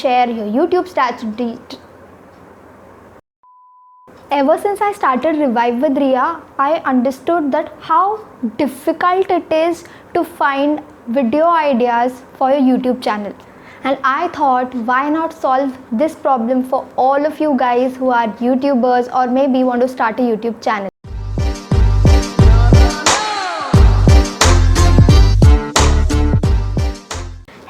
share your YouTube strategy. Ever since I started Revive with Rhea, I understood that how difficult it is to find video ideas for your YouTube channel. And I thought, why not solve this problem for all of you guys who are YouTubers or maybe want to start a YouTube channel.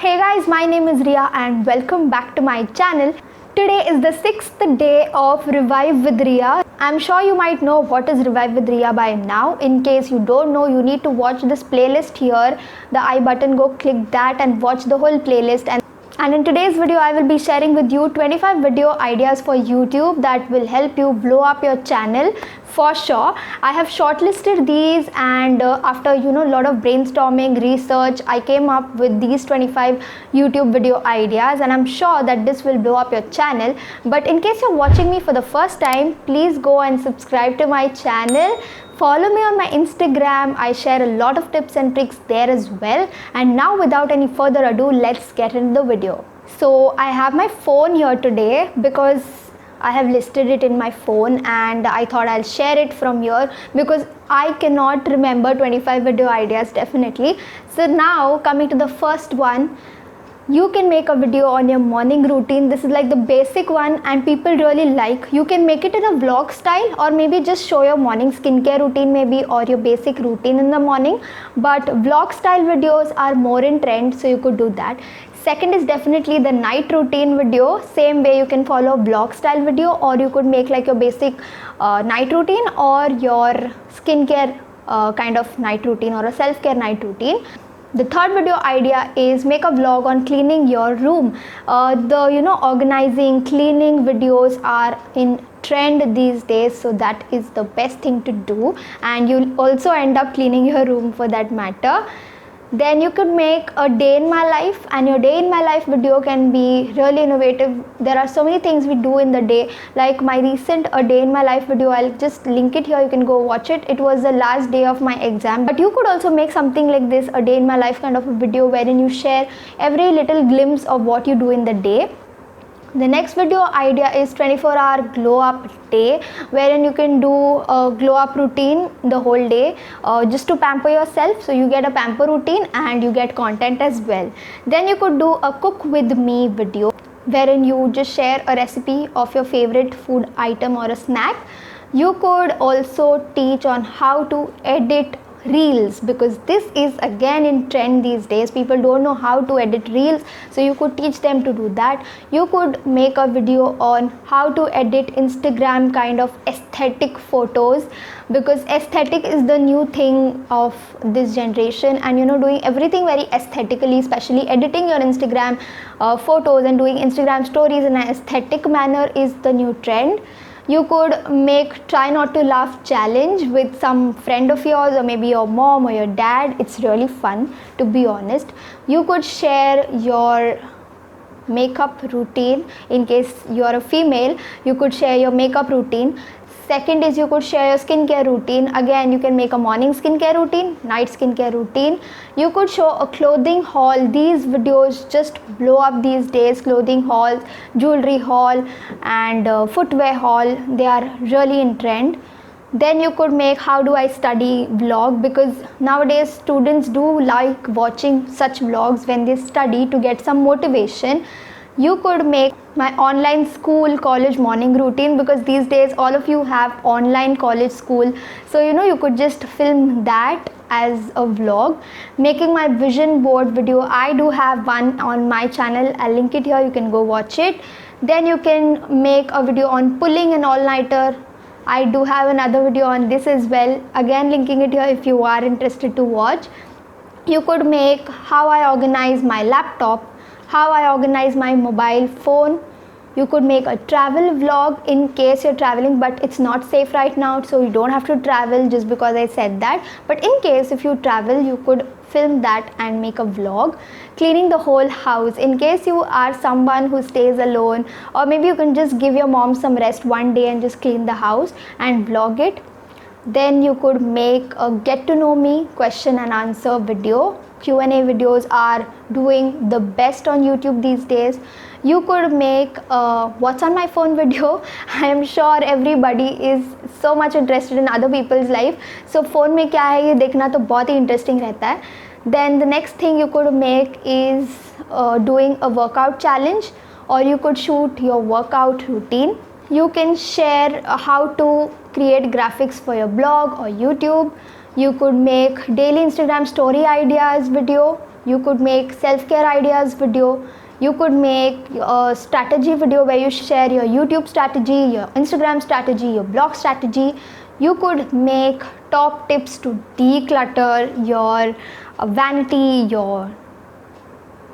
Hey guys, my name is Rhea and welcome back to my channel. Today is the 6th day of Revive with Rhea. I'm sure you might know what is Revive with Rhea by now. In case you don't know, you need to watch this playlist here. The I button, go click that and watch the whole playlist. And in today's video, I will be sharing with you 25 video ideas for YouTube that will help you blow up your channel for sure. I have shortlisted these and after a lot of brainstorming, research, I came up with these 25 YouTube video ideas and I'm sure that this will blow up your channel. But in case you're watching me for the first time, please go and subscribe to my channel. Follow me on my Instagram. I share a lot of tips and tricks there as well. And now without any further ado, let's get into the video. So I have my phone here today because I have listed it in my phone and I thought I'll share it from here because I cannot remember 25 video ideas definitely. So now coming to the first one, you can make a video on your morning routine. This is like the basic one and people really like. You can make it in a vlog style or maybe just show your morning skincare routine maybe or your basic routine in the morning. But vlog style videos are more in trend, so you could do that. Second is definitely the night routine video. Same way you can follow a vlog style video or you could make like your basic night routine or your skincare kind of night routine or a self-care night routine. The third video idea is make a vlog on cleaning your room. Organizing, cleaning videos are in trend these days, so that is the best thing to do and you'll also end up cleaning your room for that matter. Then you could make a day in my life and your day in my life video can be really innovative. There are so many things we do in the day, like my recent a day in my life video. I'll just link it here, you can go watch it. It was the last day of my exam, but you could also make something like this, a day in my life kind of a video wherein you share every little glimpse of what you do in the day. The next video idea is 24-hour glow up day, wherein you can do a glow up routine the whole day just to pamper yourself. So you get a pamper routine and you get content as well. Then you could do a cook with me video, wherein you just share a recipe of your favorite food item or a snack. You could also teach on how to edit reels because this is again in trend these days. People don't know how to edit reels, so you could teach them to do that. You could make a video on how to edit Instagram kind of aesthetic photos because aesthetic is the new thing of this generation and doing everything very aesthetically, especially editing your Instagram photos and doing Instagram stories in an aesthetic manner is the new trend. You could make try not to laugh challenge with some friend of yours or maybe your mom or your dad. It's really fun, to be honest. You could share your makeup routine. In case you are a female, you could share your makeup routine. Second is you could share your skincare routine. Again, you can make a morning skincare routine, night skincare routine. You could show a clothing haul. These videos just blow up these days. Clothing hauls, jewelry haul and footwear haul, they are really in trend. Then you could make how do I study vlog because nowadays students do like watching such vlogs when they study to get some motivation. You could make my online school college morning routine because these days all of you have online college school, so you could just film that as a vlog. Making my vision board video, I do have one on my channel. I'll link it here, you can go watch it. Then you can make a video on pulling an all-nighter. I do have another video on this as well, again linking it here if you are interested to watch. You could make how I organize my laptop, how I organize my mobile phone. You could make a travel vlog in case you're traveling, but it's not safe right now, so you don't have to travel just because I said that. But in case if you travel, you could film that and make a vlog. Cleaning the whole house, in case you are someone who stays alone, or maybe you can just give your mom some rest one day and just clean the house and vlog it. Then you could make a get to know me question and answer video Q&A videos are doing the best on YouTube these days. You could make a what's on my phone video. I am sure everybody is so much interested in other people's life. So phone में क्या है ये देखना तो बहुत ही interesting रहता है. Then the next thing you could make is doing a workout challenge, or you could shoot your workout routine. You can share how to create graphics for your blog or YouTube. You could make daily Instagram story ideas video. You could make self-care ideas video. You could make a strategy video where you share your YouTube strategy, your Instagram strategy, your blog strategy. You could make top tips to declutter your vanity, your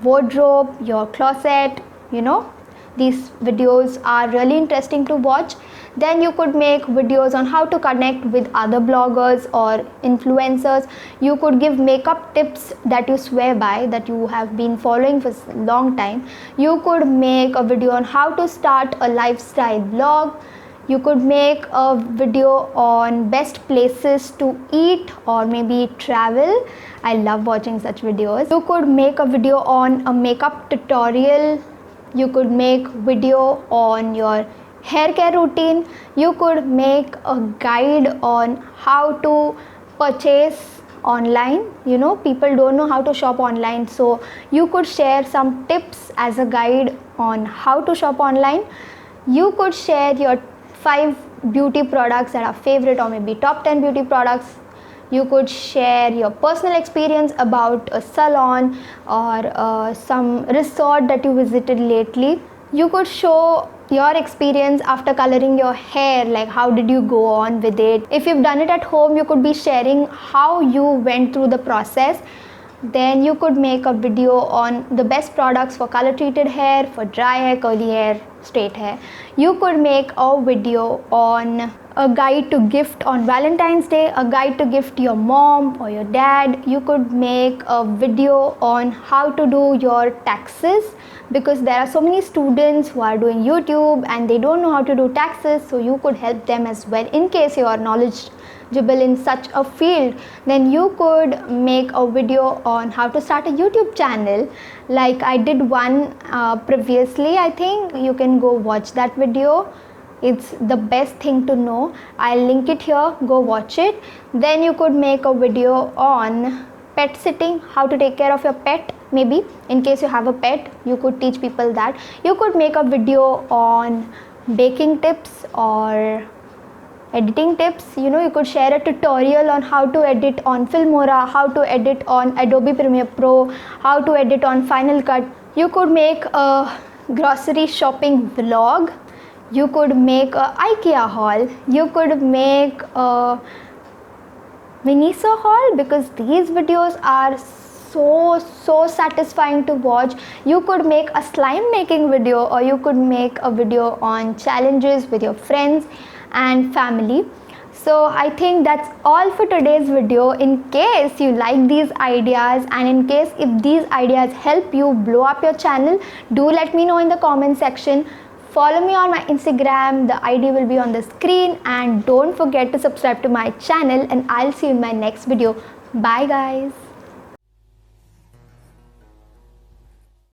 wardrobe, your closet, These videos are really interesting to watch. Then you could make videos on how to connect with other bloggers or influencers. You could give makeup tips that you swear by, that you have been following for a long time. You could make a video on how to start a lifestyle blog. You could make a video on best places to eat or maybe travel. I love watching such videos. You could make a video on a makeup tutorial. You could make video on your hair care routine. You could make a guide on how to purchase online. People don't know how to shop online, so you could share some tips as a guide on how to shop online. You could share your 5 beauty products that are favorite, or maybe top 10 beauty products. You could share your personal experience about a salon or some resort that you visited lately. You could show your experience after coloring your hair, like how did you go on with it. If you've done it at home, you could be sharing how you went through the process. Then you could make a video on the best products for color treated hair, for dry hair, curly hair, straight hair. You could make a video on a guide to gift on Valentine's Day, a guide to gift your mom or your dad. You could make a video on how to do your taxes, because there are so many students who are doing YouTube and they don't know how to do taxes, so you could help them as well in case you are knowledgeable in such a field. Then you could make a video on how to start a YouTube channel, like I did one previously. I think you can go watch that video. It's the best thing to know. I'll link it here, go watch it. Then you could make a video on pet sitting, how to take care of your pet. Maybe in case you have a pet, you could teach people that. You could make a video on baking tips or editing tips. You could share a tutorial on how to edit on Filmora, how to edit on Adobe Premiere Pro, how to edit on Final Cut. You could make a grocery shopping vlog. You could make a IKEA haul. You could make a Miniso haul, because these videos are so satisfying to watch. You could make a slime making video, or you could make a video on challenges with your friends and family. So I think that's all for today's video. In case you like these ideas, and in case if these ideas help you blow up your channel, do let me know in the comment section. Follow me on my Instagram, the ID will be on the screen, and don't forget to subscribe to my channel, and I'll see you in my next video. Bye guys.